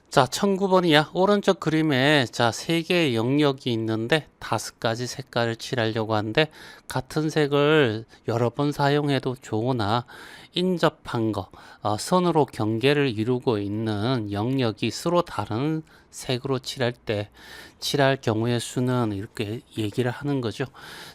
자, 1009번이야. 오른쪽 그림에 자, 3개의 영역이 있는데 5가지 색깔을 칠하려고 하는데 같은 색을 여러 번 사용해도 좋으나 인접한 거, 선으로 경계를 이루고 있는 영역이 서로 다른 색으로 칠할 때 칠할 경우의 수는 이렇게 얘기를 하는 거죠.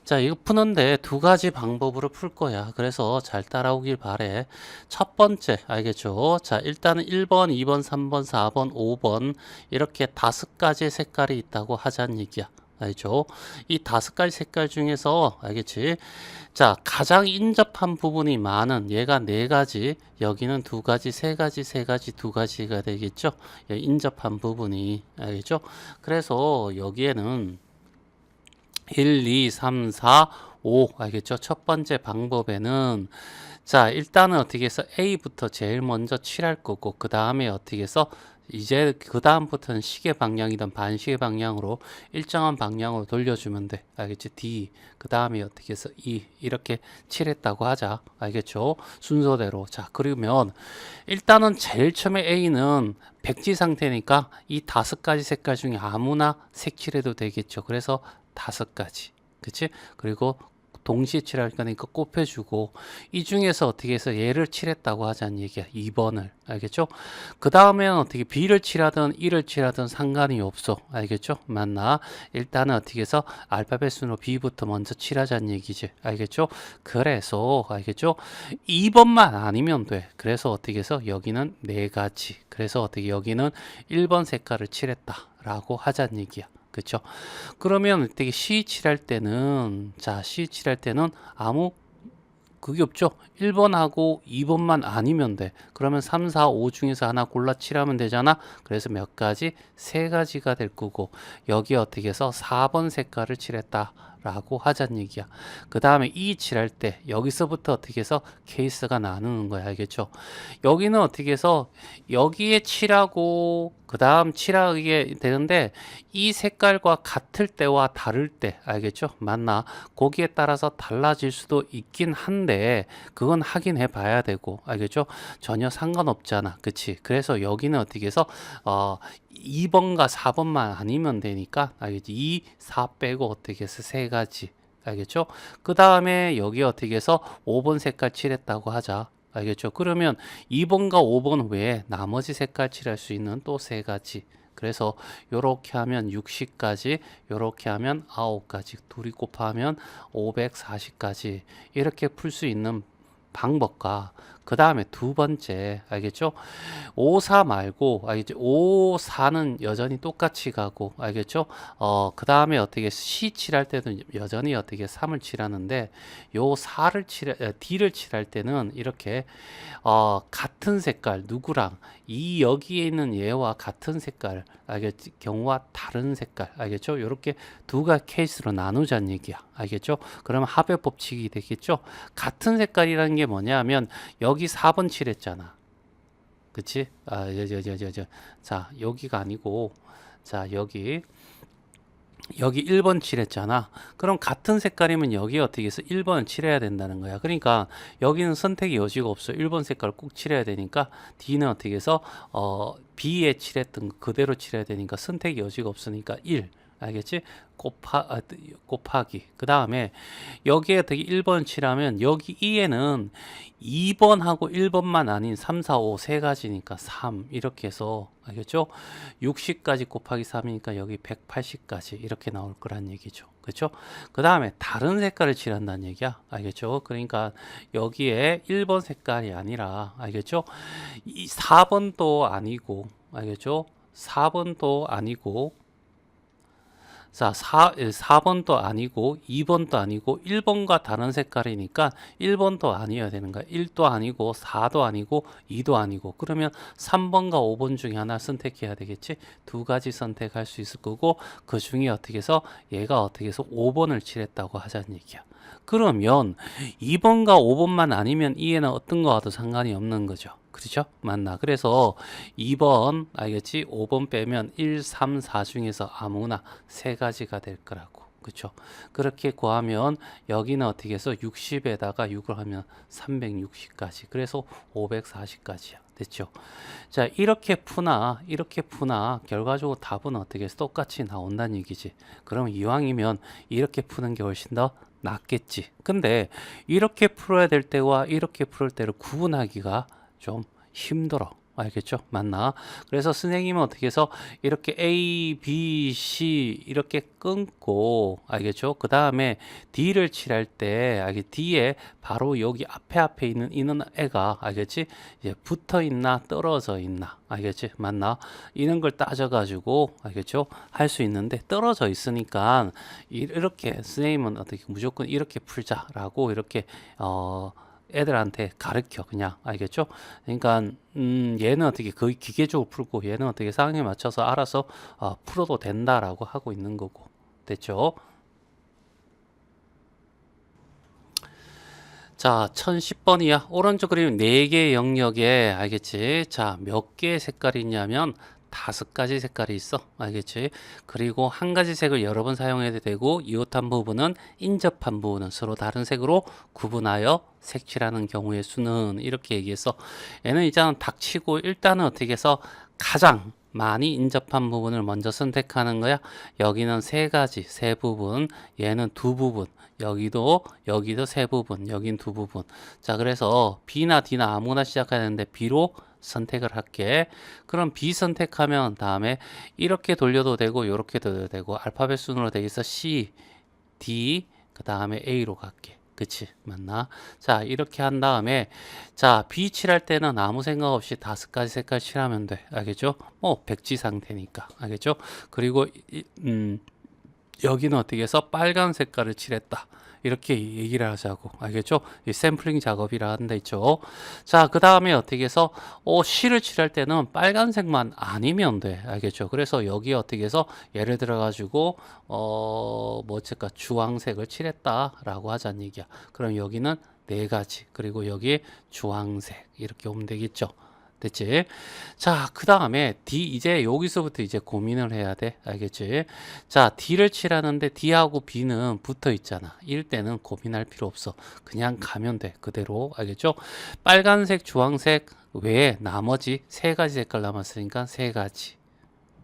자, 이거 푸는데 2가지 방법으로 풀 거야. 그래서 잘 따라오길 바래. 첫 번째, 알겠죠? 자, 일단은 1번, 2번, 3번, 4번, 5번 이렇게 5가지 색깔이 있다고 하자는 얘기야. 알죠? 이 5가지 색깔 중에서 알겠지? 자, 가장 인접한 부분이 많은 얘가 4가지, 여기는 2가지, 3가지, 3가지, 2가지가 되겠죠? 예, 인접한 부분이 알겠죠? 그래서 여기에는 1, 2, 3, 4, 5 알겠죠? 첫 번째 방법에는 자, 일단은 어떻게 해서 A부터 제일 먼저 칠할 거고 그 다음에 어떻게 해서 이제 그 다음부터는 시계 방향이든 반시계 방향으로 일정한 방향으로 돌려주면 돼. 알겠지? D 그 다음에 어떻게 해서 E 이렇게 칠했다고 하자. 알겠죠? 순서대로. 자, 그러면 일단은 제일 처음에 A는 백지 상태니까 이 5가지 색깔 중에 아무나 색칠해도 되겠죠. 그래서 5가지. 그치? 그리고 동시에 칠할 거니까 곱해주고 이 중에서 어떻게 해서 얘를 칠했다고 하자는 얘기야. 2번을. 알겠죠? 그 다음에는 어떻게 B를 칠하든 E를 칠하든 상관이 없어. 알겠죠? 맞나? 일단은 어떻게 해서 알파벳 순으로 B부터 먼저 칠하자는 얘기지. 알겠죠? 그래서 알겠죠? 2번만 아니면 돼. 그래서 어떻게 해서 여기는 4가지. 그래서 어떻게 여기는 1번 색깔을 칠했다라고 하자는 얘기야. 그쵸? 그러면 되게 C 칠할 때는 자, C 칠할 때는 아무 그게 없죠. 1번하고 2번만 아니면 돼. 그러면 3, 4, 5 중에서 하나 골라 칠하면 되잖아. 그래서 몇 가지? 3가지가 될 거고 여기 어떻게 해서 4번 색깔을 칠했다. 라고 하자는 얘기야. 그 다음에 이 칠할 때 여기서부터 어떻게 해서 케이스가 나누는 거야. 알겠죠? 여기는 어떻게 해서 여기에 칠하고 그 다음 칠하게 되는데 이 색깔과 같을 때와 다를 때 알겠죠? 맞나? 거기에 따라서 달라질 수도 있긴 한데 그건 확인해 봐야 되고 알겠죠? 전혀 상관없잖아. 그치? 그래서 여기는 어떻게 해서 2번과 4번만 아니면 되니까 알겠지? 2, 4 빼고 어떻게 해서 3가지 알겠죠? 그 다음에 여기 어떻게 해서 5번 색깔 칠했다고 하자. 알겠죠? 그러면 2번과 5번 외에 나머지 색깔 칠할 수 있는 또 3가지. 그래서 요렇게 하면 60까지, 요렇게 하면 9까지, 둘이 곱하면 540까지 이렇게 풀 수 있는 방법과 그 다음에 두 번째 알겠죠? 5, 4 말고 알겠죠? 5, 4는 여전히 똑같이 가고 알겠죠? 그 다음에 어떻게 C 칠할 때도 여전히 어떻게 3을 칠하는데 요 4를 D를 칠할 때는 이렇게 같은 색깔 누구랑 이 여기에 있는 얘와 같은 색깔 알겠지? 경우와 다른 색깔 알겠죠? 이렇게 두가 케이스로 나누자는 얘기야. 알겠죠? 그러면 합의 법칙이 되겠죠? 같은 색깔이라는 게 뭐냐면 여기 4번 칠했잖아. 그치? 자, 여기가 아니고 자, 여기 1번 칠했잖아. 그럼 같은 색깔이면 여기 어떻게 해서 1번을 칠해야 된다는 거야. 그러니까 여기는 선택의 여지가 없어. 1번 색깔 꼭 칠해야 되니까 D는 어떻게 해서 B에 칠했던 거 그대로 칠해야 되니까 선택의 여지가 없으니까 1. 알겠지? 곱하기. 그 다음에 여기에 되게 1번 칠하면 여기 2에는 2번하고 1번만 아닌 3, 4, 5 세 가지니까 3 이렇게 해서 알겠죠? 60까지 곱하기 3이니까 여기 180까지 이렇게 나올 거란 얘기죠. 그렇죠? 그 다음에 다른 색깔을 칠한다는 얘기야. 알겠죠? 그러니까 여기에 1번 색깔이 아니라 알겠죠? 이 4번도 아니고 알겠죠? 4번도 아니고 자, 4번도 아니고 2번도 아니고 1번과 다른 색깔이니까 1번도 아니어야 되는 거야. 1도 아니고 4도 아니고 2도 아니고 그러면 3번과 5번 중에 하나 선택해야 되겠지. 2가지 선택할 수 있을 거고 그 중에 어떻게 해서 얘가 어떻게 해서 5번을 칠했다고 하자는 얘기야. 그러면 2번과 5번만 아니면 이에는 어떤 거와도 상관이 없는 거죠. 그렇죠? 맞나? 그래서 2번 알겠지? 5번 빼면 1, 3, 4 중에서 아무나 3가지가 될 거라고. 그렇죠? 그렇게 구하면 여기는 어떻게 해서 60에다가 6을 하면 360까지. 그래서 540까지야. 됐죠? 자, 이렇게 푸나 결과적으로 답은 어떻게 해서 똑같이 나온다는 얘기지. 그럼 이왕이면 이렇게 푸는 게 훨씬 더 낫겠지. 근데 이렇게 풀어야 될 때와 이렇게 풀을 때를 구분하기가 좀 힘들어. 알겠죠? 맞나? 그래서 선생님은 어떻게 해서 이렇게 A, B, C 이렇게 끊고, 알겠죠? 그 다음에 D를 칠할 때, D에 바로 여기 앞에 있는 애가, 알겠지? 이제 붙어 있나 떨어져 있나, 알겠지? 맞나? 이런 걸 따져가지고, 알겠죠? 할 수 있는데 떨어져 있으니까 이렇게 선생님은 어떻게 무조건 이렇게 풀자라고 이렇게 애들한테 가르쳐 그냥. 알겠죠? 그러니까 얘는 어떻게 거의 기계적으로 풀고 얘는 어떻게 상황에 맞춰서 알아서 풀어도 된다라고 하고 있는 거고. 됐죠? 자, 1010번이야. 오른쪽 그림 4개 영역에, 알겠지? 자, 몇 개의 색깔이 있냐면 5가지 색깔이 있어. 알겠지? 그리고 한 가지 색을 여러 번 사용해도 되고, 이웃한 부분은 인접한 부분은 서로 다른 색으로 구분하여 색칠하는 경우의 수는 이렇게 얘기해서 얘는 이제는 닥치고 일단은 어떻게 해서 가장 많이 인접한 부분을 먼저 선택하는 거야. 여기는 3가지, 3부분, 얘는 2부분, 여기도 3부분, 여긴 2부분. 자, 그래서 B나 D나 아무나 시작해야 되는데 B로 선택을 할게. 그럼 B 선택하면 다음에 이렇게 돌려도 되고 이렇게 돌려도 되고 알파벳 순으로 되겠어. C, D, 그 다음에 A로 갈게. 그치? 맞나? 자, 이렇게 한 다음에 자, B 칠할 때는 아무 생각 없이 5가지 색깔 칠하면 돼. 알겠죠? 뭐 백지 상태니까. 알겠죠? 그리고 여기는 어떻게 해서 빨간 색깔을 칠했다. 이렇게 얘기를 하자고. 알겠죠? 이 샘플링 작업이라 한다 있죠. 자, 그 다음에 어떻게 해서 실을 칠할 때는 빨간색만 아니면 돼. 알겠죠? 그래서 여기 어떻게 해서 예를 들어 가지고 뭐 어쩔까 주황색을 칠했다라고 하자는 얘기야. 그럼 여기는 4가지. 그리고 여기 주황색 이렇게 오면 되겠죠. 됐지? 자, 그 다음에 D, 이제 여기서부터 이제 고민을 해야 돼. 알겠지? 자, D를 칠하는데 D하고 B는 붙어 있잖아. 이럴 때는 고민할 필요 없어. 그냥 가면 돼. 그대로. 알겠죠? 빨간색, 주황색 외에 나머지 3가지 색깔 남았으니까 3가지.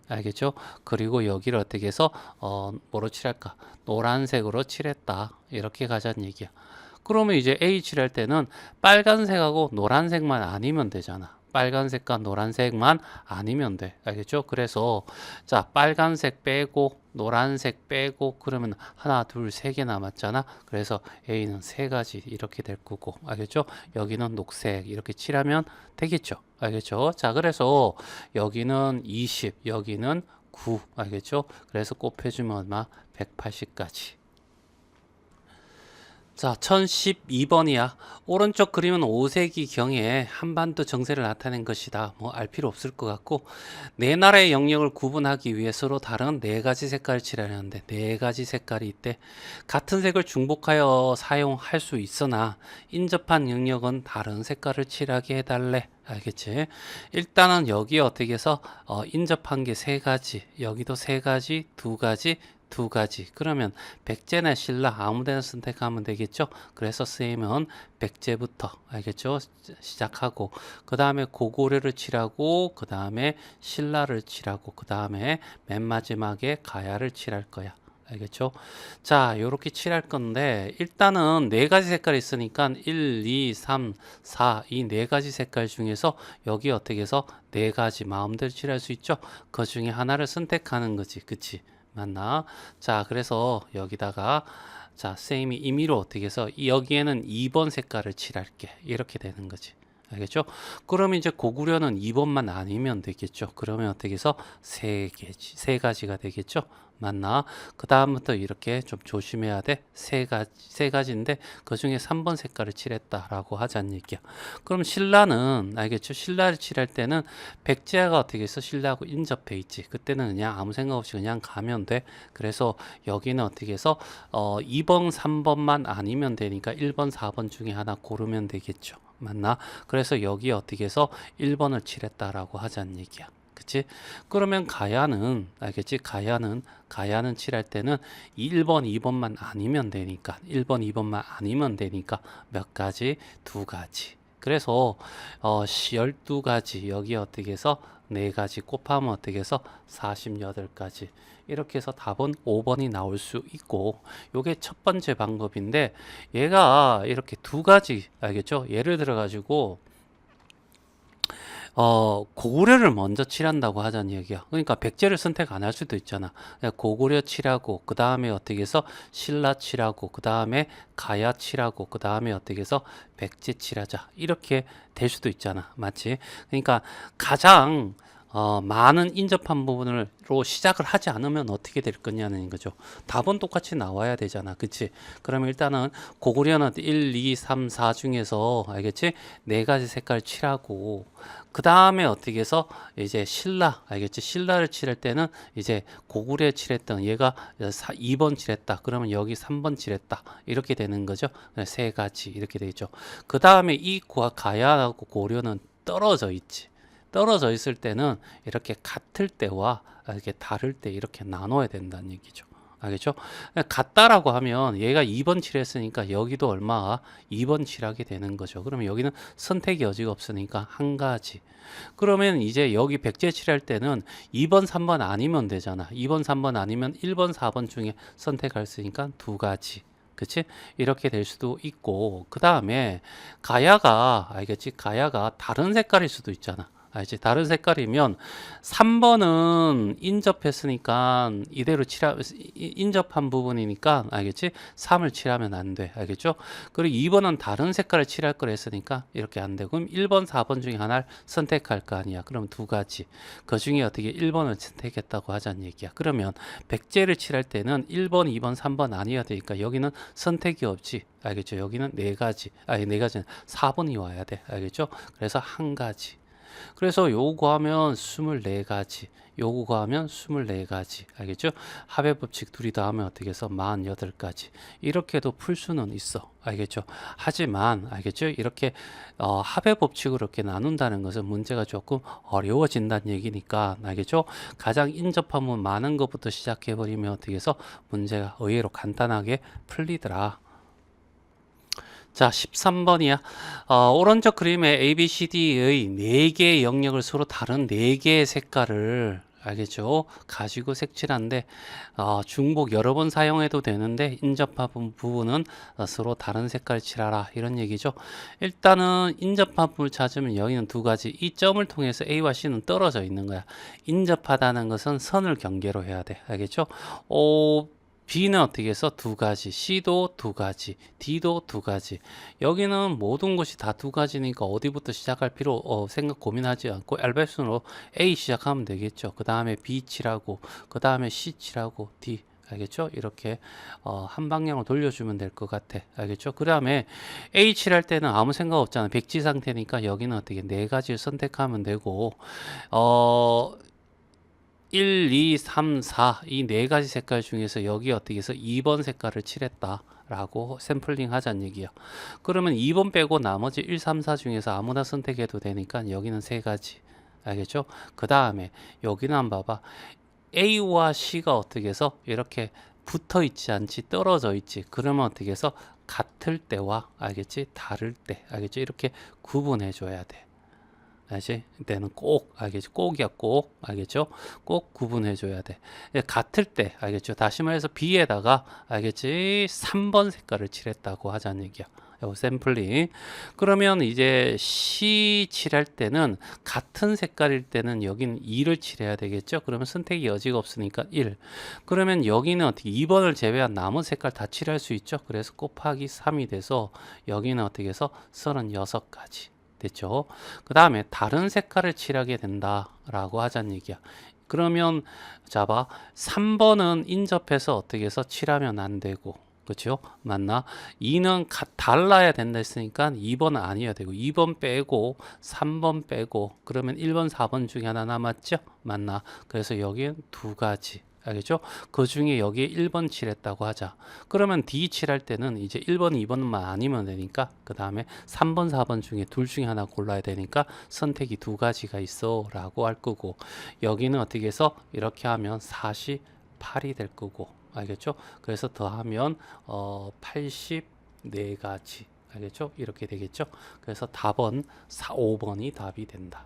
알겠죠? 그리고 여기를 어떻게 해서 뭐로 칠할까? 노란색으로 칠했다. 이렇게 가자는 얘기야. 그러면 이제 A 칠할 때는 빨간색하고 노란색만 아니면 되잖아. 빨간색과 노란색만 아니면 돼. 알겠죠? 그래서 자, 빨간색 빼고 노란색 빼고 그러면 하나, 둘, 3개 남았잖아. 그래서 A는 3가지 이렇게 될 거고. 알겠죠? 여기는 녹색 이렇게 칠하면 되겠죠? 알겠죠? 자, 그래서 여기는 20, 여기는 9. 알겠죠? 그래서 곱해주면 얼마? 180까지. 자, 1012번이야. 오른쪽 그림은 5세기 경에 한반도 정세를 나타낸 것이다. 뭐 알 필요 없을 것 같고, 네 나라의 영역을 구분하기 위해 서로 다른 4가지 색깔을 칠하려는데 4가지 색깔이 있대. 같은 색을 중복하여 사용할 수 있으나 인접한 영역은 다른 색깔을 칠하게 해달래. 알겠지? 일단은 여기에 어떻게 해서 인접한 게 3가지, 여기도 3가지, 2가지, 2가지. 그러면 백제나 신라 아무 데나 선택하면 되겠죠. 그래서 쓰이면 백제부터, 알겠죠? 시작하고 그 다음에 고구려를 칠하고 그 다음에 신라를 칠하고 그 다음에 맨 마지막에 가야를 칠할 거야. 알겠죠? 자, 요렇게 칠할 건데 일단은 4가지 색깔이 있으니까 1, 2, 3, 4 이 4가지 색깔 중에서 여기 어떻게 해서 4가지 마음대로 칠할 수 있죠? 그 중에 하나를 선택하는 거지. 그치? 맞나? 자, 그래서 여기다가 자, 쌤이 임의로 어떻게 해서 여기에는 2번 색깔을 칠할게. 이렇게 되는 거지. 알겠죠? 그러면 이제 고구려는 2번만 아니면 되겠죠. 그러면 어떻게 해서 3가지가 되겠죠? 맞나? 그 다음부터 이렇게 좀 조심해야 돼. 세 가지인데 그 중에 3번 색깔을 칠했다라고 하자는 얘기야. 그럼 신라는 알겠죠? 신라를 칠할 때는 백제가 어떻게 해서 신라하고 인접해 있지. 그때는 그냥 아무 생각 없이 그냥 가면 돼. 그래서 여기는 어떻게 해서 2번, 3번만 아니면 되니까 1번, 4번 중에 하나 고르면 되겠죠. 맞나? 그래서 여기 어떻게 해서 1번을 칠했다라고 하자는 얘기야. 그치? 그러면 가야는 알겠지? 가야는 칠할 때는 1번, 2번만 아니면 되니까 1번, 2번만 아니면 되니까 몇 가지? 2가지. 그래서 12가지 여기 어떻게 해서 4가지 곱하면 어떻게 해서 48가지 이렇게 해서 답은 5번이 나올 수 있고 요게 첫 번째 방법인데 얘가 이렇게 2가지 알겠죠? 예를 들어 가지고 고구려를 먼저 칠한다고 하자는 얘기야. 그러니까 백제를 선택 안 할 수도 있잖아. 그냥 고구려 칠하고, 그 다음에 어떻게 해서 신라 칠하고, 그 다음에 가야 칠하고, 그 다음에 어떻게 해서 백제 칠하자. 이렇게 될 수도 있잖아. 맞지? 그러니까 가장 많은 인접한 부분으로 시작을 하지 않으면 어떻게 될 거냐는 거죠. 답은 똑같이 나와야 되잖아. 그치? 그러면 일단은 고구려는 1, 2, 3, 4 중에서 알겠지? 4가지 색깔 칠하고 그 다음에 어떻게 해서 이제 신라 알겠지? 신라를 칠할 때는 이제 고구려 칠했던 얘가 2번 칠했다. 그러면 여기 3번 칠했다. 이렇게 되는 거죠. 3가지 이렇게 되죠. 그 다음에 이 가야하고 고려는 떨어져 있지. 떨어져 있을 때는 이렇게 같을 때와 이렇게 다를 때 이렇게 나눠야 된다는 얘기죠. 알겠죠? 같다라고 하면 얘가 2번 칠했으니까 여기도 얼마 2번 칠하게 되는 거죠. 그러면 여기는 선택의 여지가 없으니까 한 가지. 그러면 이제 여기 백제 칠할 때는 2번, 3번 아니면 되잖아. 2번, 3번 아니면 1번, 4번 중에 선택할 수 있으니까 2가지. 그치? 이렇게 될 수도 있고, 그 다음에 가야가, 알겠지? 가야가 다른 색깔일 수도 있잖아. 알지? 다른 색깔이면 3번은 인접했으니까 이대로 인접한 부분이니까 알겠지? 3을 칠하면 안 돼. 알겠죠? 그리고 2번은 다른 색깔을 칠할 걸 했으니까 이렇게 안 되고 그럼 1번, 4번 중에 하나를 선택할 거 아니야. 그럼 2가지. 그 중에 어떻게 1번을 선택했다고 하자는 얘기야. 그러면 백제를 칠할 때는 1번, 2번, 3번 아니어야 되니까 여기는 선택이 없지. 알겠죠? 여기는 4가지. 아니, 4가지는 4번이 와야 돼. 알겠죠? 그래서 한 가지. 그래서 요거 하면 24가지, 요거 하면 24가지. 알겠죠? 합의 법칙 둘이 다 하면 어떻게 해서 48가지. 이렇게도 풀 수는 있어. 알겠죠? 하지만 알겠죠? 이렇게 합의 법칙으로 이렇게 나눈다는 것은 문제가 조금 어려워진다는 얘기니까 알겠죠? 가장 인접하면 많은 것부터 시작해 버리면 어떻게 해서 문제가 의외로 간단하게 풀리더라. 자, 13번이야. 오른쪽 그림에 ABCD의 4개의 영역을 서로 다른 4개의 색깔을 알겠죠? 가지고 색칠한데 중복 여러 번 사용해도 되는데 인접한 부분은 서로 다른 색깔 칠하라 이런 얘기죠. 일단은 인접한 부분을 찾으면 여기는 2가지. 이 점을 통해서 A와 C는 떨어져 있는 거야. 인접하다는 것은 선을 경계로 해야 돼. 알겠죠? B는 어떻게 해서 2가지, C도 2가지, D도 2가지. 여기는 모든 것이 다 2가지니까 어디부터 시작할 필요 생각 고민하지 않고 알파벳으로 A 시작하면 되겠죠. 그 다음에 B 칠하고, 그 다음에 C 칠하고 D. 알겠죠? 이렇게 한 방향으로 돌려주면 될 것 같아. 알겠죠? 그 다음에 A 칠할 때는 아무 생각 없잖아. 백지 상태니까 여기는 어떻게 4가지를 선택하면 되고 1, 2, 3, 4 이 4가지 색깔 중에서 여기 어떻게 해서 2번 색깔을 칠했다 라고 샘플링 하자는 얘기야. 그러면 2번 빼고 나머지 1, 3, 4 중에서 아무나 선택해도 되니까 여기는 3가지. 알겠죠? 그 다음에 여기는 한번 봐봐. A와 C가 어떻게 해서 이렇게 붙어 있지 않지 떨어져 있지. 그러면 어떻게 해서 같을 때와 알겠지? 다를 때 알겠지? 이렇게 구분해 줘야 돼. 알지? 때는 꼭 알겠지? 꼭이야 꼭 알겠죠? 꼭 구분해 줘야 돼. 같을 때 알겠죠? 다시 말해서 B에다가 알겠지? 3번 색깔을 칠했다고 하자는 얘기야. 요 샘플링. 그러면 이제 C 칠할 때는 같은 색깔일 때는 여기는 2를 칠해야 되겠죠? 그러면 선택의 여지가 없으니까 1. 그러면 여기는 어떻게 2번을 제외한 남은 색깔 다 칠할 수 있죠? 그래서 곱하기 3이 돼서 여기는 어떻게 해서 36가지. 됐죠? 그 다음에 다른 색깔을 칠하게 된다라고 하자는 얘기야. 그러면 자봐 3번은 인접해서 어떻게 해서 칠하면 안 되고 그렇죠? 맞나? 2는 달라야 된다 했으니까 2번은 아니어야 되고 2번 빼고 3번 빼고 그러면 1번 4번 중에 하나 남았죠? 맞나? 그래서 여기는 2가지. 알겠죠? 그 중에 여기에 1번 칠했다고 하자. 그러면 D 칠할 때는 이제 1번, 2번만 아니면 되니까 그 다음에 3번, 4번 중에 둘 중에 하나 골라야 되니까 선택이 2가지가 있어 라고 할 거고 여기는 어떻게 해서 이렇게 하면 48이 될 거고 알겠죠? 그래서 더하면 84가지 알겠죠? 이렇게 되겠죠? 그래서 답은 5번이 답이 된다.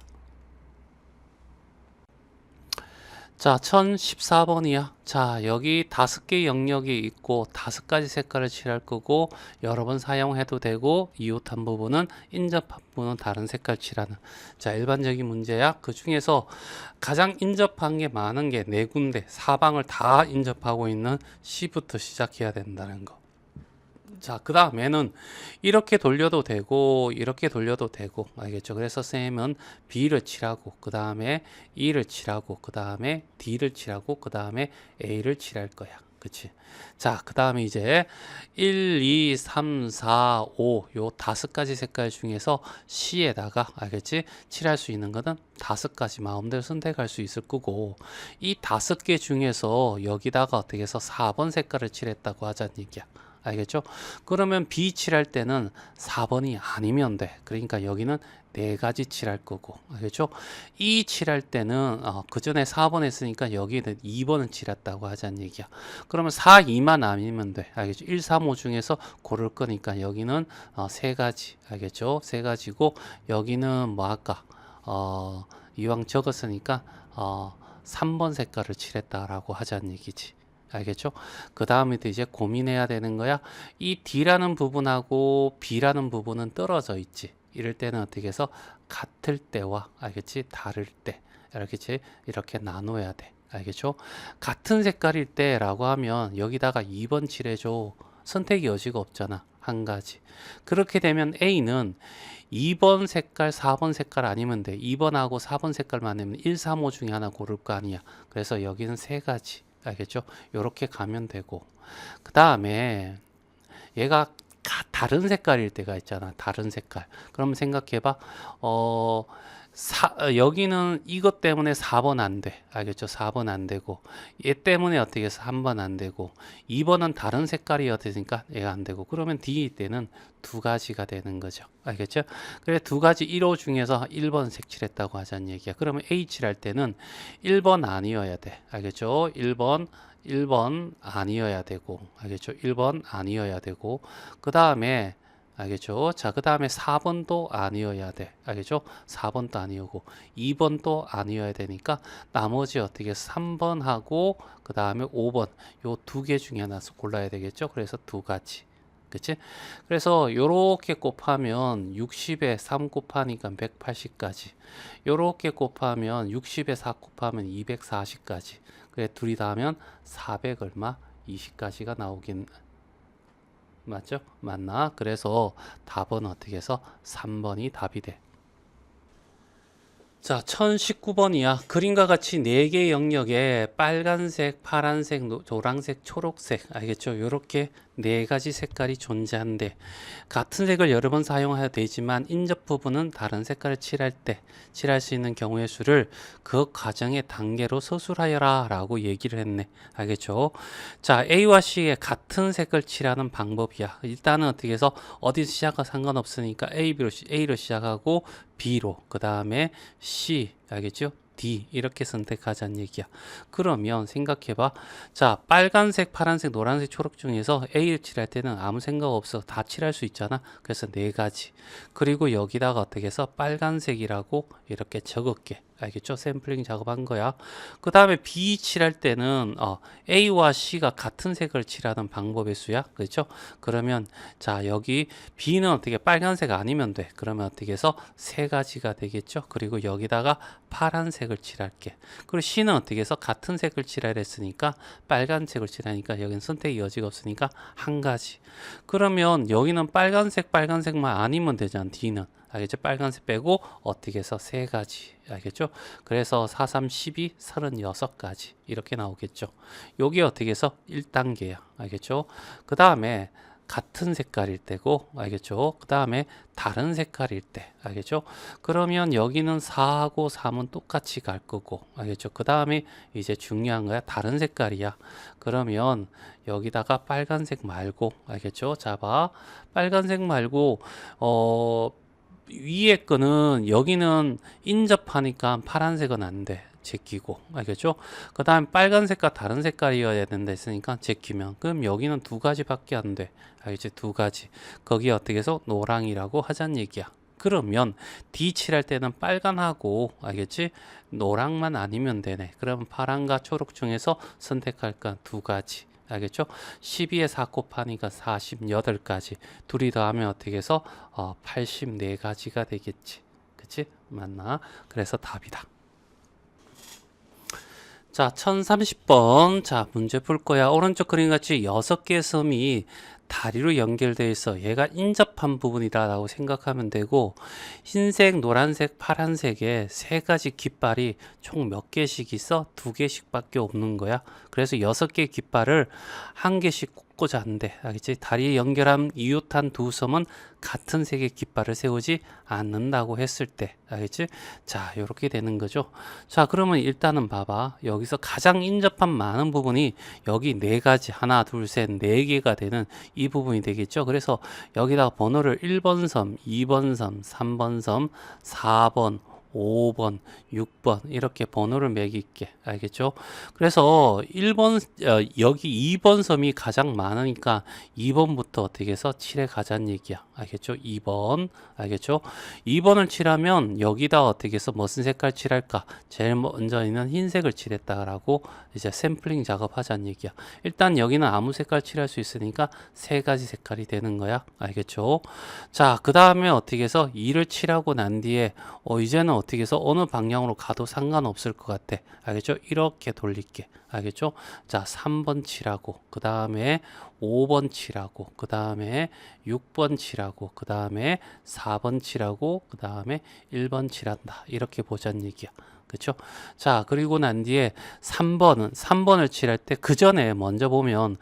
자, 1014번이야. 자, 여기 5개 영역이 있고 5가지 색깔을 칠할 거고 여러 번 사용해도 되고 이웃한 부분은 인접한 부분은 다른 색깔 칠하는. 자, 일반적인 문제야. 그 중에서 가장 인접한 게 많은 게 4군데, 사방을 다 인접하고 있는 C부터 시작해야 된다는 거. 자, 그 다음에는 이렇게 돌려도 되고 이렇게 돌려도 되고 알겠죠? 그래서 쌤은 B를 칠하고 그 다음에 E를 칠하고 그 다음에 D를 칠하고 그 다음에 A를 칠할 거야. 그치? 자, 그 다음에 이제 1, 2, 3, 4, 5 요 5가지 색깔 중에서 C에다가 알겠지? 칠할 수 있는 거는 5가지 마음대로 선택할 수 있을 거고 이 5개 중에서 여기다가 어떻게 해서 4번 색깔을 칠했다고 하자는 얘기야. 알겠죠? 그러면 B 칠할 때는 4번이 아니면 돼. 그러니까 여기는 4가지 칠할 거고. 알겠죠? E 칠할 때는 그 전에 4번 했으니까 여기는 2번을 칠했다고 하자는 얘기야. 그러면 4, 2만 아니면 돼. 알겠죠? 1, 3, 5 중에서 고를 거니까 여기는 3가지. 알겠죠? 3가지고 여기는 뭐 아까 이왕 적었으니까 3번 색깔을 칠했다라고 하자는 얘기지. 알겠죠? 그 다음에 이제 고민해야 되는 거야. 이 D라는 부분하고 B라는 부분은 떨어져 있지. 이럴 때는 어떻게 해서 같을 때와 알겠지? 다를 때 이렇게 나눠야 돼. 알겠죠? 같은 색깔일 때라고 하면 여기다가 2번 칠해줘. 선택의 여지가 없잖아. 한 가지. 그렇게 되면 A는 2번 색깔, 4번 색깔 아니면 돼. 2번하고 4번 색깔만 되면 1, 3, 5 중에 하나 고를 거 아니야. 그래서 여기는 3가지. 알겠죠? 요렇게 가면 되고 그 다음에 얘가 다른 색깔일 때가 있잖아. 다른 색깔. 그러면 생각해봐. 여기는 이것 때문에 4번 안 돼. 알겠죠? 4번 안 되고 얘 때문에 어떻게 해서 3번 안 되고 2번은 다른 색깔이었으니까 얘가 안 되고 그러면 D 때는 2가지가 되는 거죠. 알겠죠? 그래 2가지 1호 중에서 1번 색칠했다고 하자는 얘기야. 그러면 A 칠할 때는 1번 아니어야 돼. 알겠죠? 1번 아니어야 되고 알겠죠? 1번 아니어야 되고 그 다음에 알겠죠? 자, 그 다음에 4번도 아니어야 돼. 알겠죠? 4번도 아니오고 2번도 아니어야 되니까 나머지 어떻게 3번하고 그 다음에 5번 요 2개 중에 하나 골라야 되겠죠? 그래서 2가지. 그치? 그래서 요렇게 곱하면 60에 3 곱하니까 180까지. 요렇게 곱하면 60에 4 곱하면 240까지. 그래 둘이 다 하면 400 얼마? 20까지가 나오긴 맞죠? 맞나? 그래서 답은 어떻게 해서 3번이 답이 돼. 자, 1019번이야. 그림과 같이 4개 영역에 빨간색, 파란색, 노란색, 초록색, 알겠죠? 이렇게 4가지 색깔이 존재한데 같은 색을 여러 번 사용해야 되지만 인접 부분은 다른 색깔을 칠할 때 칠할 수 있는 경우의 수를 그 과정의 단계로 서술하여라 라고 얘기를 했네. 알겠죠? 자, A와 C의 같은 색을 칠하는 방법이야. 일단은 어떻게 해서 어디서 시작과 상관없으니까 A로 시작하고 B로 그 다음에 C 알겠죠? D 이렇게 선택하자는 얘기야. 그러면 생각해봐. 자, 빨간색, 파란색, 노란색, 초록 중에서 A를 칠할 때는 아무 생각 없어 다 칠할 수 있잖아. 그래서 4가지. 그리고 여기다가 어떻게 해서 빨간색이라고 이렇게 적을게. 알겠죠? 샘플링 작업한 거야. 그 다음에 B 칠할 때는 A와 C가 같은 색을 칠하는 방법의 수야. 그렇죠? 그러면 자 여기 B는 어떻게 빨간색 아니면 돼. 그러면 어떻게 해서 3가지가 되겠죠? 그리고 여기다가 파란색을 칠할게. 그리고 C는 어떻게 해서 같은 색을 칠하려 했으니까 빨간색을 칠하니까 여기는 선택의 여지가 없으니까 1가지. 그러면 여기는 빨간색만 아니면 되잖아. D는. 알겠죠? 빨간색 빼고 어떻게 해서 3가지. 알겠죠? 그래서 4, 3, 12, 36가지. 이렇게 나오겠죠. 요게 어떻게 해서 1단계야. 알겠죠? 그 다음에 같은 색깔일 때고, 알겠죠? 그 다음에 다른 색깔일 때, 알겠죠? 그러면 여기는 4하고 3은 똑같이 갈 거고, 알겠죠? 그 다음에 이제 중요한 거야. 다른 색깔이야. 그러면 여기다가 빨간색 말고, 알겠죠? 자, 봐. 빨간색 말고, 위에 거는 여기는 인접하니까 파란색은 안 돼. 제끼고, 알겠죠? 그 다음에 빨간 색과 다른 색깔이어야 된다 했으니까 제끼면, 그럼 여기는 두 가지밖에 안 돼. 알겠지? 두 가지. 거기에 어떻게 해서 노랑이라고 하자는 얘기야. 그러면 D 칠할 때는 빨간하고, 알겠지? 노랑만 아니면 되네. 그러면 파란과 초록 중에서 선택할까? 두 가지. 알겠죠? 12에 4 곱하니까 48가지. 둘이 더하면 어떻게 해서 84가지가 되겠지. 그치? 맞나? 그래서 답이다. 자, 1030번. 자, 문제 풀 거야. 오른쪽 그림 같이 6개의 섬이 다리로 연결되어 있어. 얘가 인접한 부분이다라고 생각하면 되고, 흰색, 노란색, 파란색에 세 가지 깃발이 총 몇 개씩 있어? 2개씩밖에 없는 거야. 그래서 6개의 깃발을 한 개씩 꽂고자 한대. 알겠지? 다리에 연결한 이웃한 두 섬은 같은 색의 깃발을 세우지 않는다고 했을 때. 알겠지? 자, 이렇게 되는 거죠. 자, 그러면 일단은 봐봐. 여기서 가장 인접한 많은 부분이 여기 네 가지, 하나, 둘, 셋, 네 개가 되는 이 부분이 되겠죠. 그래서 여기다가 번호를 1번 섬, 2번 섬, 3번 섬, 4번, 5번, 6번 이렇게 번호를 매길게. 알겠죠? 그래서 1번 여기 2번 섬이 가장 많으니까 2번부터 어떻게 해서 칠해 가자는 얘기야. 알겠죠? 2번. 알겠죠? 2번을 칠하면 여기다 어떻게 해서 무슨 색깔 칠할까? 제일 먼저는 흰색을 칠했다라고 이제 샘플링 작업하자는 얘기야. 일단 여기는 아무 색깔 칠할 수 있으니까 세 가지 색깔이 되는 거야. 알겠죠? 자, 그 다음에 어떻게 해서 2를 칠하고 난 뒤에 이제는 어떻게 해서 어느 방향으로 가도 상관없을 것 같아. 알겠죠? 이렇게 돌릴게. 알겠죠? 자, 3번 칠하고, 그 다음에 5번 칠하고, 그 다음에 6번 칠하고, 그 다음에 4번 칠하고, 그 다음에 1번 칠한다. 이렇게 보자는 얘기야. 그렇죠? 자, 그리고 난 뒤에 3번을 칠할 때 그 전에 먼저 보면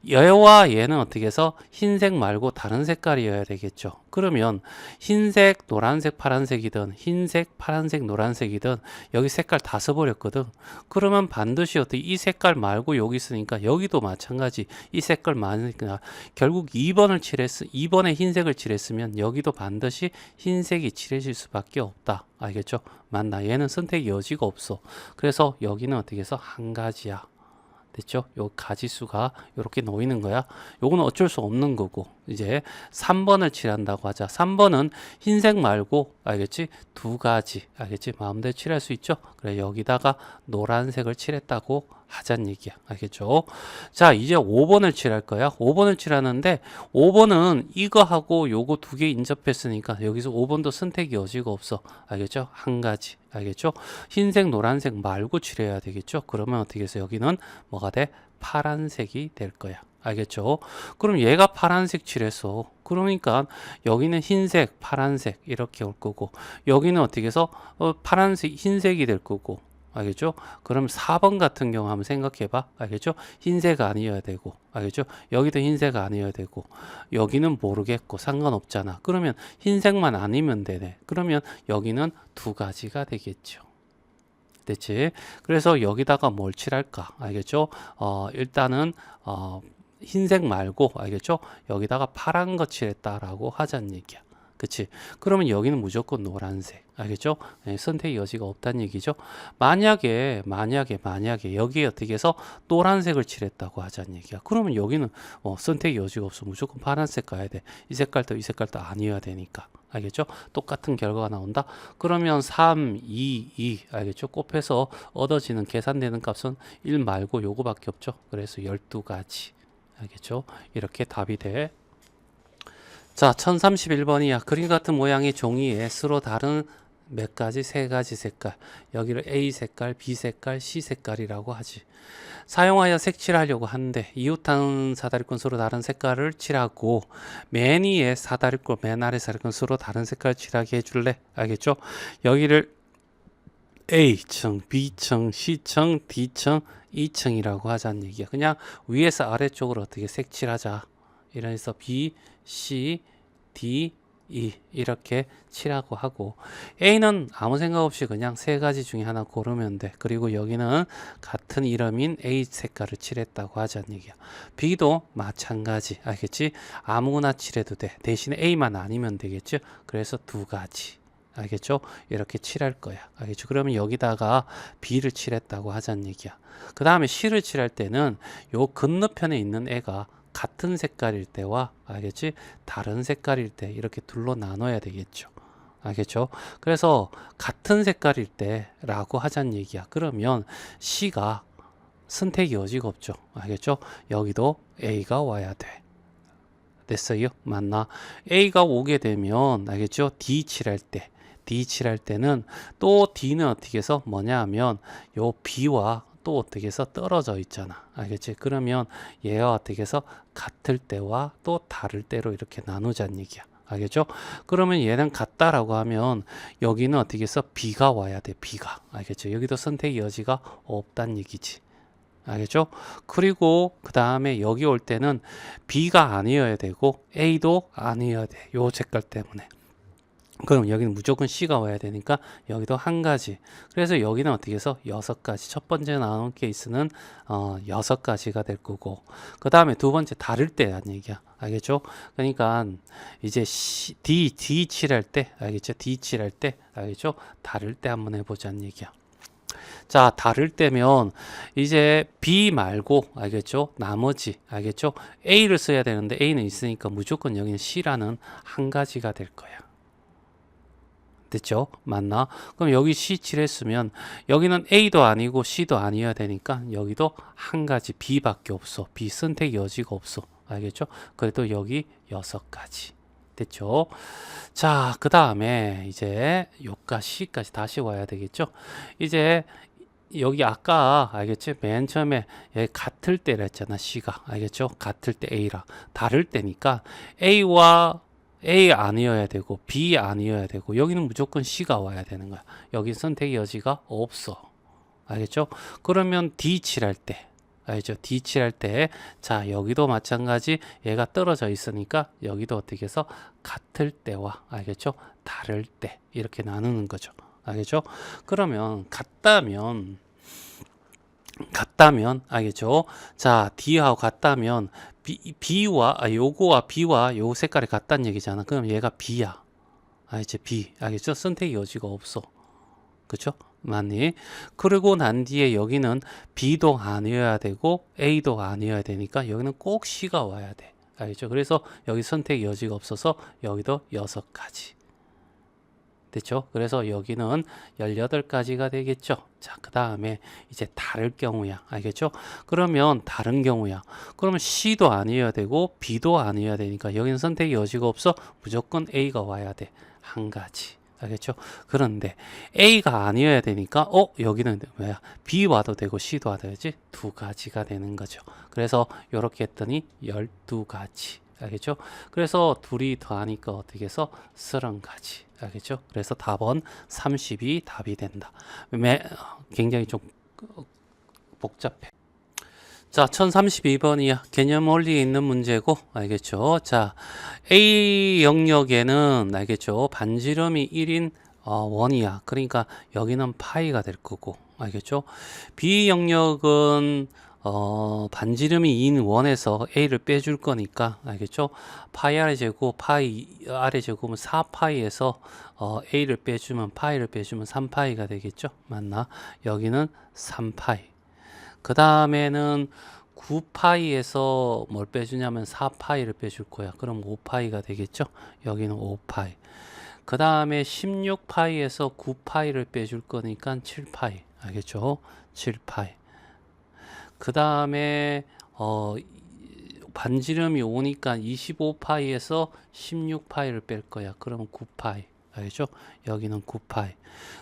얘와 얘는 어떻게 해서 흰색 말고 다른 색깔이어야 되겠죠. 그러면 흰색, 노란색, 파란색이든 흰색, 파란색, 노란색이든 여기 색깔 다 써버렸거든. 그러면 반드시 어떻게 이 색깔 말고 여기 있으니까 여기도 마찬가지 이 색깔 많으니까 결국 2번에 흰색을 칠했으면 여기도 반드시 흰색이 칠해질 수밖에 없다. 알겠죠? 맞나? 얘는 선택 여지가 없어. 그래서 여기는 어떻게 해서 한 가지야. 됐죠? 요 가지수가 이렇게 놓이는 거야. 요거는 어쩔 수 없는 거고. 이제 3번을 칠한다고 하자. 3번은 흰색 말고 알겠지? 두 가지. 알겠지? 마음대로 칠할 수 있죠? 그래 여기다가 노란색을 칠했다고 하자는 얘기야. 알겠죠? 자, 이제 5번을 칠할 거야. 5번을 칠하는데 5번은 이거하고 요거 두 개 인접했으니까 여기서 5번도 선택의 여지가 없어. 알겠죠? 한 가지. 알겠죠? 흰색, 노란색 말고 칠해야 되겠죠? 그러면 어떻게 해서 여기는 뭐가 돼? 파란색이 될 거야. 알겠죠? 그럼 얘가 파란색 칠했어. 그러니까 여기는 흰색, 파란색 이렇게 올 거고 여기는 어떻게 해서 파란색, 흰색이 될 거고 알겠죠? 그럼 4번 같은 경우 한번 생각해 봐. 알겠죠? 흰색 아니어야 되고. 알겠죠? 여기도 흰색 아니어야 되고. 여기는 모르겠고 상관없잖아. 그러면 흰색만 아니면 되네. 그러면 여기는 두 가지가 되겠죠. 됐지? 그래서 여기다가 뭘 칠할까? 알겠죠? 일단은 흰색 말고 알겠죠? 여기다가 파란 거 칠했다라고 하자는 얘기야. 그치? 그러면 여기는 무조건 노란색. 알겠죠? 네, 선택 여지가 없다는 얘기죠. 만약에 여기에 어떻게 해서 노란색을 칠했다고 하자는 얘기야. 그러면 여기는 선택 여지가 없어. 무조건 파란색 가야 돼. 이 색깔도 아니어야 되니까. 알겠죠? 똑같은 결과가 나온다. 그러면 3, 2 알겠죠? 곱해서 얻어지는 계산되는 값은 1 말고 요거밖에 없죠. 그래서 12가지. 알겠죠? 이렇게 답이 돼. 자, 1031번이야. 그림 같은 모양의 종이에 서로 다른 몇 가지, 세 가지 색깔. 여기를 A 색깔, B 색깔, C 색깔이라고 하지. 사용하여 색칠하려고 하는데 이웃한 사다리권 서로 다른 색깔을 칠하고 맨 위에 사다리권, 맨 아래 사다리권 서로 다른 색깔 칠하게 해줄래? 알겠죠? 여기를 A층, B층, C층, D층, E층이라고 하자는 얘기야. 그냥 위에서 아래쪽으로 어떻게 색칠하자. 이래서 B, C, D, E 이렇게 칠하고 하고 A는 아무 생각 없이 그냥 세 가지 중에 하나 고르면 돼. 그리고 여기는 같은 이름인 A 색깔을 칠했다고 하자는 얘기야. B도 마찬가지. 알겠지? 아무거나 칠해도 돼. 대신에 A만 아니면 되겠죠? 그래서 두 가지. 알겠죠? 이렇게 칠할 거야. 알겠죠? 그러면 여기다가 B를 칠했다고 하자는 얘기야. 그 다음에 C를 칠할 때는 요 건너편에 있는 애가 같은 색깔일 때와, 알겠지? 다른 색깔일 때 이렇게 둘로 나눠야 되겠죠. 알겠죠? 그래서 같은 색깔일 때라고 하자는 얘기야. 그러면 C가 선택의 여지가 없죠. 알겠죠? 여기도 A가 와야 돼. 됐어요? 맞나? A가 오게 되면, 알겠죠? D 칠할 때, D 칠할 때는 또 D는 어떻게 해서 뭐냐 하면 요 B와 또 어떻게 해서 떨어져 있잖아. 알겠지? 그러면 얘가 어떻게 해서 같을 때와 또 다를 때로 이렇게 나누자는 얘기야. 알겠죠? 그러면 얘는 같다라고 하면 여기는 어떻게 해서 B가 와야 돼. B가. 알겠죠? 여기도 선택의 여지가 없다는 얘기지. 알겠죠? 그리고 그 다음에 여기 올 때는 B가 아니어야 되고 A도 아니어야 돼. 요 색깔 때문에. 그럼 여기는 무조건 C가 와야 되니까 여기도 한 가지. 그래서 여기는 어떻게 해서 6가지. 첫 번째 나온 케이스는 6가지가 될 거고, 그 다음에 두 번째 다를 때란 얘기야. 알겠죠? 그러니까 이제 D 칠할 때, 알겠죠? D 칠할 때, 알겠죠? 다를 때 한번 해보자는 얘기야. 자, 다를 때면 이제 B 말고, 알겠죠? 나머지, 알겠죠? A를 써야 되는데 A는 있으니까 무조건 여기는 C라는 한 가지가 될 거야. 됐죠? 맞나? 그럼 여기 C 칠했으면 여기는 A도 아니고 C도 아니어야 되니까 여기도 한 가지 B밖에 없어. B 선택 여지가 없어. 알겠죠? 그래도 여기 6가지. 됐죠? 자, 그 다음에 이제 요까 C까지 다시 와야 되겠죠? 이제 여기 아까 알겠지? 맨 처음에 얘 같을 때라 했잖아. C가. 알겠죠? 같을 때 A랑 다를 때니까 A와 A 아니어야 되고 B 아니어야 되고 여기는 무조건 C가 와야 되는 거야. 여기 선택의 여지가 없어. 알겠죠? 그러면 D 칠할 때, 알죠? D 칠할 때, 자, 여기도 마찬가지 얘가 떨어져 있으니까 여기도 어떻게 해서 같을 때와, 알겠죠? 다를 때 이렇게 나누는 거죠. 알겠죠? 그러면 같다면 알겠죠? 자, D하고 같다면 B와 요거와 B와 요 색깔이 같다는 얘기잖아. 그럼 얘가 B야. 알겠지? B. 알겠죠? 선택의 여지가 없어. 그쵸? 맞니? 그리고 난 뒤에 여기는 B도 아니어야 되고 A도 아니어야 되니까 여기는 꼭 C가 와야 돼. 알겠죠? 그래서 여기 선택 여지가 없어서 여기도 6가지. 됐죠? 그래서 여기는 18가지가 되겠죠? 자, 그 다음에 이제 다를 경우야. 알겠죠? 그러면 다른 경우야. 그러면 C도 아니어야 되고 B도 아니어야 되니까 여기는 선택의 여지가 없어. 무조건 A가 와야 돼. 한 가지. 알겠죠? 그런데 A가 아니어야 되니까 여기는 뭐야? B 와도 되고 C도 와도 되지? 2가지가 되는 거죠. 그래서 이렇게 했더니 12가지. 알겠죠? 그래서 둘이 더하니까 어떻게 해서 30가지. 알겠죠? 그래서 답은 30이 답이 된다. 굉장히 좀 복잡해. 자, 1032번이야. 개념 원리에 있는 문제고, 알겠죠? 자, A 영역에는, 알겠죠? 반지름이 1인 원이야. 그러니까 여기는 파이가 될 거고, 알겠죠? B 영역은 반지름이 2인 원에서 A를 빼줄 거니까, 알겠죠? 파이 아래 제곱, 파이 아래 제곱은 4파이에서 A를 빼주면, 파이를 빼주면 3파이가 되겠죠? 맞나? 여기는 3파이. 그 다음에는 9파이에서 뭘 빼주냐면 4파이를 빼줄 거야. 그럼 5파이가 되겠죠? 여기는 5파이. 그 다음에 16파이에서 9파이를 빼줄 거니까 7파이. 알겠죠? 7파이. 그 다음에 반지름이 오니까 25파이에서 16파이를 뺄 거야. 그러면 9파이. 알겠죠? 여기는 9파이.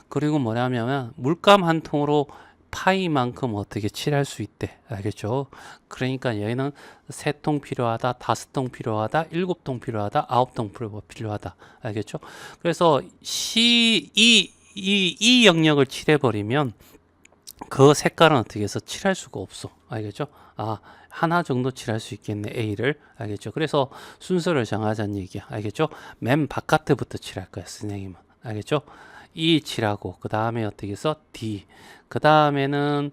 그리고 뭐냐면 물감 한 통으로 파이만큼 어떻게 칠할 수 있대. 알겠죠? 그러니까 여기는 3통 필요하다, 5통 필요하다, 7통 필요하다, 9통 필요하다. 알겠죠? 그래서 이 영역을 칠해버리면 그 색깔은 어떻게 해서 칠할 수가 없어. 알겠죠? 하나 정도 칠할 수 있겠네. A를. 알겠죠? 그래서 순서를 정하자는 얘기야. 알겠죠? 맨 바깥부터 칠할 거야. 선생님은. 알겠죠? E 칠하고 그 다음에 어떻게 해서 D, 그 다음에는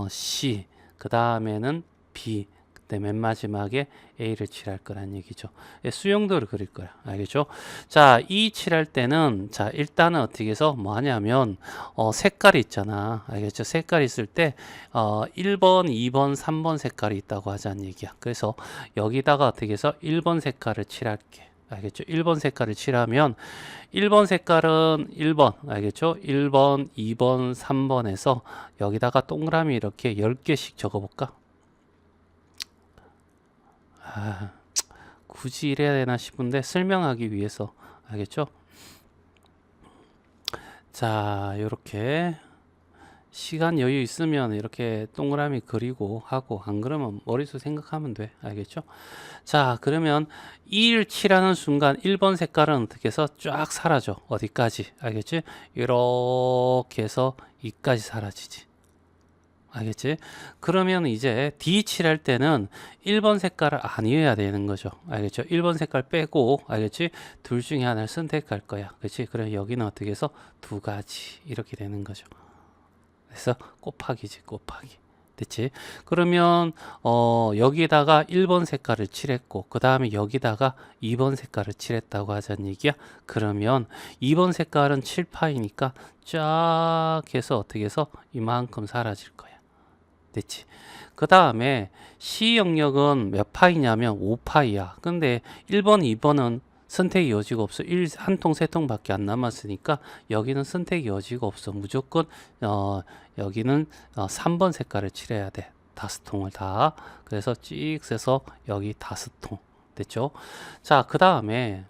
C, 그 다음에는 B, 네, 맨 마지막에 A를 칠할 거란 얘기죠. 예, 수용도를 그릴 거야. 알겠죠? 자, E 칠할 때는, 자, 일단은 어떻게 해서 뭐 하냐면, 색깔이 있잖아. 알겠죠? 색깔이 있을 때, 1번, 2번, 3번 색깔이 있다고 하자는 얘기야. 그래서 여기다가 어떻게 해서 1번 색깔을 칠할게. 알겠죠? 1번 색깔을 칠하면 1번 색깔은 1번 알겠죠? 1번, 2번, 3번에서 여기다가 동그라미 이렇게 10개씩 적어볼까? 아, 굳이 이래야 되나 싶은데 설명하기 위해서 알겠죠? 자, 요렇게 시간 여유 있으면 이렇게 동그라미 그리고 하고 안 그러면 머릿속 생각하면 돼. 알겠죠? 자, 그러면 2를 칠하는 순간 1번 색깔은 어떻게 해서 쫙 사라져. 어디까지? 알겠지? 이렇게 해서 2까지 사라지지. 알겠지? 그러면 이제 D 칠할 때는 1번 색깔을 아니어야 되는 거죠. 알겠죠? 1번 색깔 빼고, 알겠지? 둘 중에 하나를 선택할 거야. 그렇지? 그럼 여기는 어떻게 해서 두 가지 이렇게 되는 거죠. 그래서 곱하기지, 곱하기. 됐지? 그러면 여기에다가 1번 색깔을 칠했고 그 다음에 여기다가 2번 색깔을 칠했다고 하자는 얘기야. 그러면 2번 색깔은 7파이니까 쫙 해서 어떻게 해서 이만큼 사라질 거야. 됐지? 그 다음에 C 영역은 몇 파이냐면 5파이야. 근데 1번, 2번은 선택의 여지가 없어. 한 통, 세 통밖에 안 남았으니까 여기는 선택의 여지가 없어. 무조건 여기는 3번 색깔을 칠해야 돼. 다섯 통을 다. 그래서 찍 세서 여기 다섯 통. 됐죠? 자, 그 다음에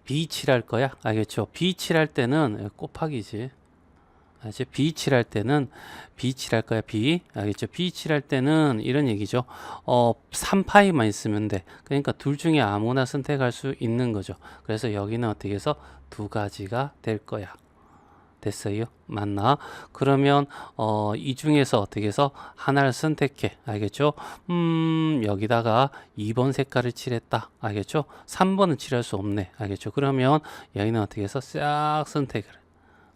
B 칠할 거야. 알겠죠? B 칠할 때는 곱하기지. 이제 B 칠할 때는 B 칠할 거야. B. 알겠죠? B 칠할 때는 이런 얘기죠. 3파이만 있으면 돼. 그러니까 둘 중에 아무나 선택할 수 있는 거죠. 그래서 여기는 어떻게 해서 두 가지가 될 거야. 됐어요? 맞나? 그러면 이 중에서 어떻게 해서 하나를 선택해. 알겠죠? 여기다가 2번 색깔을 칠했다. 알겠죠? 3번은 칠할 수 없네. 알겠죠? 그러면 여기는 어떻게 해서 싹 선택을 해.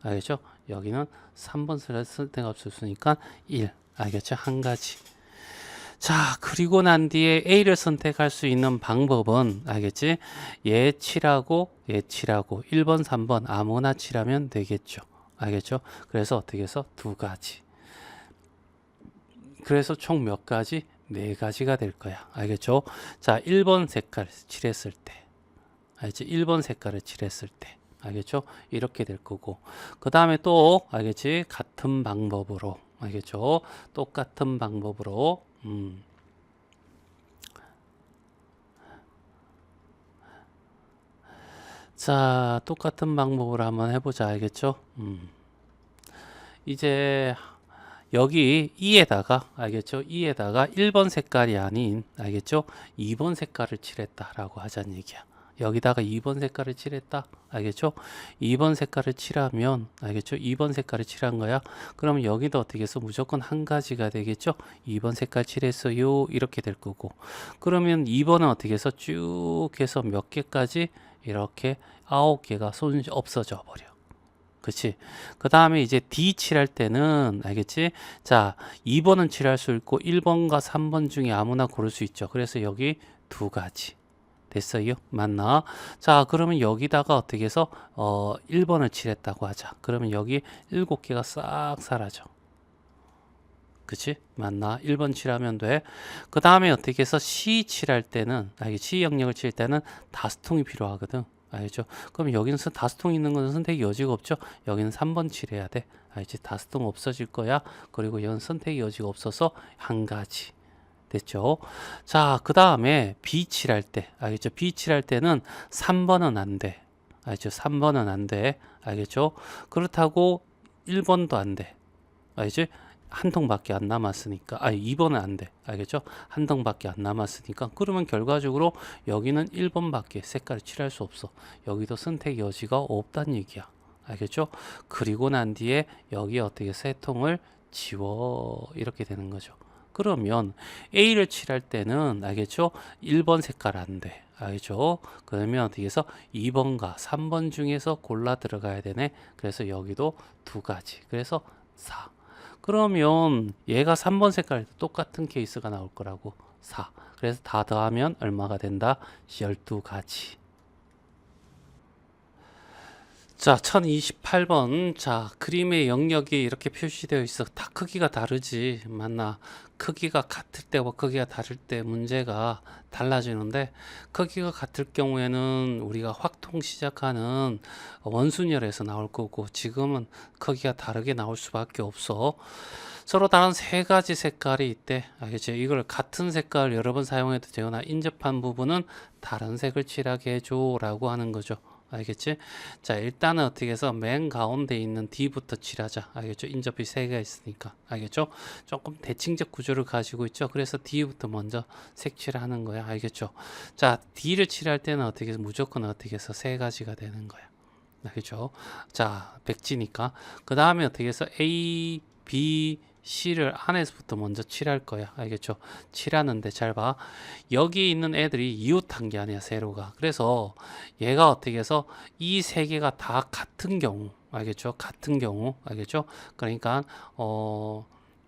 알겠죠? 여기는 3번 선택할 수 있으니까 1. 알겠죠? 한 가지. 자, 그리고 난 뒤에 A를 선택할 수 있는 방법은 알겠지? 얘 칠하고 얘 칠하고 1번, 3번 아무나 칠하면 되겠죠. 알겠죠? 그래서 어떻게 해서 두 가지. 그래서 총 몇 가지? 네 가지가 될 거야. 알겠죠? 자, 1번 색깔 칠했을 때. 알겠지? 1번 색깔을 칠했을 때. 알겠죠? 이렇게 될 거고. 그 다음에 또, 알겠지? 같은 방법으로. 알겠죠? 똑같은 방법으로. 자, 똑같은 방법으로 한번 해보자. 알겠죠? 이제 여기 E에다가 알겠죠? E에다가 1번 색깔이 아닌 알겠죠? 2번 색깔을 칠했다라고 하자는 얘기야. 여기다가 2번 색깔을 칠했다. 알겠죠? 2번 색깔을 칠하면 알겠죠? 2번 색깔을 칠한 거야. 그러면 여기도 어떻게 해서 무조건 한 가지가 되겠죠? 2번 색깔 칠했어요. 이렇게 될 거고. 그러면 2번은 어떻게 해서 쭉 해서 몇 개까지 이렇게 9개가 없어져 버려. 그치? 그 다음에 이제 D 칠할 때는, 알겠지? 자, 2번은 칠할 수 있고, 1번과 3번 중에 아무나 고를 수 있죠. 그래서 여기 두 가지. 됐어요? 맞나? 자, 그러면 여기다가 어떻게 해서, 1번을 칠했다고 하자. 그러면 여기 7개가 싹 사라져. 그치? 맞나? 1번 칠하면 돼. 그 다음에 어떻게 해서 C 칠할 때는, C 영역을 칠 때는 다섯 통이 필요하거든. 알죠? 그럼 여기는 다섯 통 있는 것은 선택의 여지가 없죠? 여기는 3번 칠해야 돼. 알지? 다섯 통 없어질 거야. 그리고 여기는 선택의 여지가 없어서 한 가지. 됐죠? 자, 그 다음에 B 칠할 때. 알겠죠? B 칠할 때는 3번은 안 돼. 알죠? 3번은 안 돼. 알겠죠? 그렇다고 1번도 안 돼. 알지? 한 통밖에 안 남았으니까 2번은 안 돼. 알겠죠? 한 통밖에 안 남았으니까 그러면 결과적으로 여기는 1번밖에 색깔을 칠할 수 없어. 여기도 선택 여지가 없다는 얘기야. 알겠죠? 그리고 난 뒤에 여기 어떻게 세 통을 지워 이렇게 되는 거죠. 그러면 A를 칠할 때는 알겠죠? 1번 색깔 안 돼. 알겠죠? 그러면 어떻게 해서 2번과 3번 중에서 골라 들어가야 되네. 그래서 여기도 두 가지. 그래서 4. 그러면 얘가 3번 색깔 똑같은 케이스가 나올 거라고. 4. 그래서 다 더하면 얼마가 된다? 12가지. 자, 1028번. 자, 그림의 영역이 이렇게 표시되어 있어. 다 크기가 다르지. 맞나? 크기가 같을 때와 크기가 다를 때 문제가 달라지는데, 크기가 같을 경우에는 우리가 확통 시작하는 원순열에서 나올 거고, 지금은 크기가 다르게 나올 수밖에 없어. 서로 다른 세 가지 색깔이 있대. 알겠지? 이걸 같은 색깔 여러 번 사용해도 되거나 인접한 부분은 다른 색을 칠하게 해줘 라고 하는 거죠. 알겠지? 자, 일단은 어떻게 해서 맨 가운데 있는 D부터 칠하자. 알겠죠? 인접이 세 개가 있으니까. 알겠죠? 조금 대칭적 구조를 가지고 있죠. 그래서 D부터 먼저 색칠하는 거야. 알겠죠? 자, D를 칠할 때는 어떻게 해서 무조건 어떻게 해서 세 가지가 되는 거야. 알겠죠? 자, 백지니까. 그 다음에 어떻게 해서 A, B, C를 안에서부터 먼저 칠할 거야. 알겠죠? 칠하는데 잘 봐. 여기 있는 애들이 이웃한 게 아니야, 세로가. 그래서 얘가 어떻게 해서 이 세 개가 다 같은 경우, 알겠죠? 같은 경우, 알겠죠? 그러니까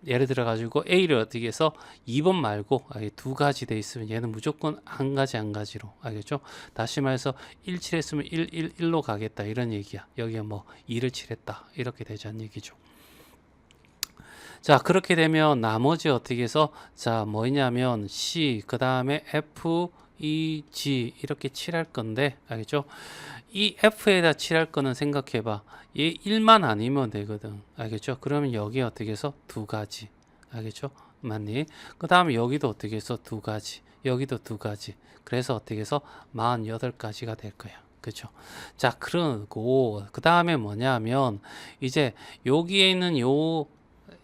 예를 들어 가지고 A를 어떻게 해서 2번 말고 두 가지 돼 있으면 얘는 무조건 한 가지로, 알겠죠? 다시 말해서 1 칠했으면 1로 가겠다 이런 얘기야. 여기에 뭐 2를 칠했다 이렇게 되자는 얘기죠. 자, 그렇게 되면 나머지 어떻게 해서 자, 뭐냐면 C, 그 다음에 F, E, G 이렇게 칠할 건데 알겠죠? 이 F에다 칠할 거는 생각해 봐. 얘 1만 아니면 되거든. 알겠죠? 그러면 여기 어떻게 해서 두 가지. 알겠죠? 맞니? 그 다음에 여기도 어떻게 해서 두 가지. 여기도 두 가지. 그래서 어떻게 해서 48가지가 될 거야. 그렇죠? 자, 그러고 그 다음에 뭐냐면 이제 여기에 있는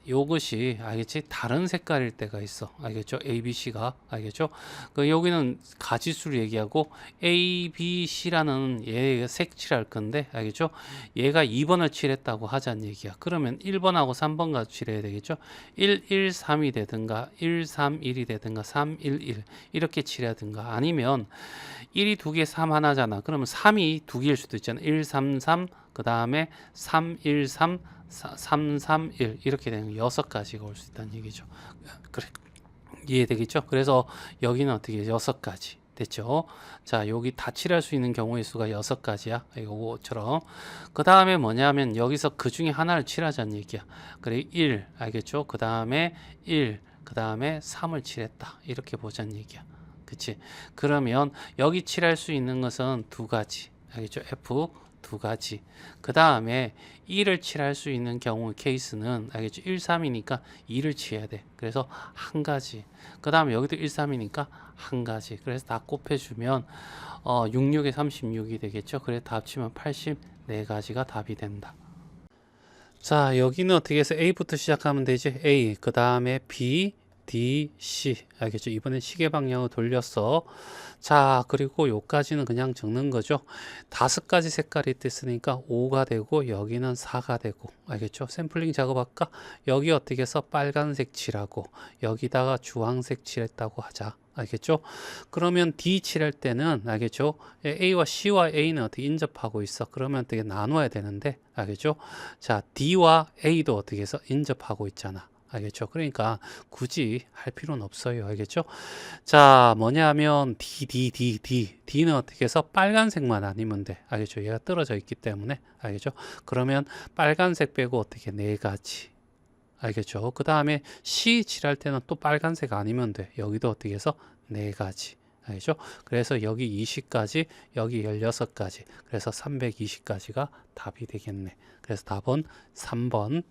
요것이 알겠지? 다른 색깔일 때가 있어. 알겠죠? A, B, C가 알겠죠? 그 여기는 가지수를 얘기하고 A, B, C라는 얘 색칠할 건데 알겠죠? 얘가 2번을 칠했다고 하자는 얘기야. 그러면 1번하고 3번 가지고 칠해야 되겠죠? 1, 1, 3이 되든가 1, 3, 1이 되든가 3, 1, 1 이렇게 칠하든가 아니면 1이 두 개, 3 하나잖아. 그러면 3이 두 개일 수도 있잖아. 1, 3, 3, 그 다음에 3, 1, 3, 3, 3, 1 이렇게 되는 6가지가 올 수 있다는 얘기죠. 그래, 이해되겠죠? 그래서 여기는 어떻게 6가지 됐죠? 자, 여기 다 칠할 수 있는 경우의 수가 6가지야. 이거처럼. 그 다음에 뭐냐면 여기서 그 중에 하나를 칠하자는 얘기야. 그래, 1 알겠죠? 그 다음에 1, 그 다음에 3을 칠했다. 이렇게 보자는 얘기야. 그치? 그러면 여기 칠할 수 있는 것은 두 가지. 알겠죠? F 두 가지. 그 다음에 2를 칠할 수 있는 경우 케이스는 알겠죠? 1, 3이니까 2를 칠해야 돼. 그래서 한 가지. 그 다음에 여기도 1, 3이니까 한 가지. 그래서 다 곱해주면 6, 6에 36이 되겠죠? 그래서 다 합치면 84가지가 답이 된다. 자, 여기는 어떻게 해서 A부터 시작하면 되지? A, 그 다음에 B, D, C. 알겠죠? 이번엔 시계 방향을 돌렸어. 자, 그리고 요까지는 그냥 적는 거죠. 5가지 색깔이 됐으니까 5가 되고 여기는 4가 되고. 알겠죠? 샘플링 작업할까? 여기 어떻게 해서 빨간색 칠하고 여기다가 주황색 칠했다고 하자. 알겠죠? 그러면 D 칠할 때는 알겠죠? A와 C와 A는 어떻게 인접하고 있어? 그러면 어떻게 나눠야 되는데 알겠죠? 자, D와 A도 어떻게 해서 인접하고 있잖아. 알겠죠? 그러니까 굳이 할 필요는 없어요. 알겠죠? 자, 뭐냐면 D는 어떻게 해서 빨간색만 아니면 돼. 알겠죠? 얘가 떨어져 있기 때문에. 알겠죠? 그러면 빨간색 빼고 어떻게 4가지. 알겠죠? 그 다음에 C 칠할 때는 또 빨간색 아니면 돼. 여기도 어떻게 해서 4가지. 알겠죠? 그래서 여기 20가지, 여기 16가지. 그래서 320가지가 답이 되겠네. 그래서 답은 3번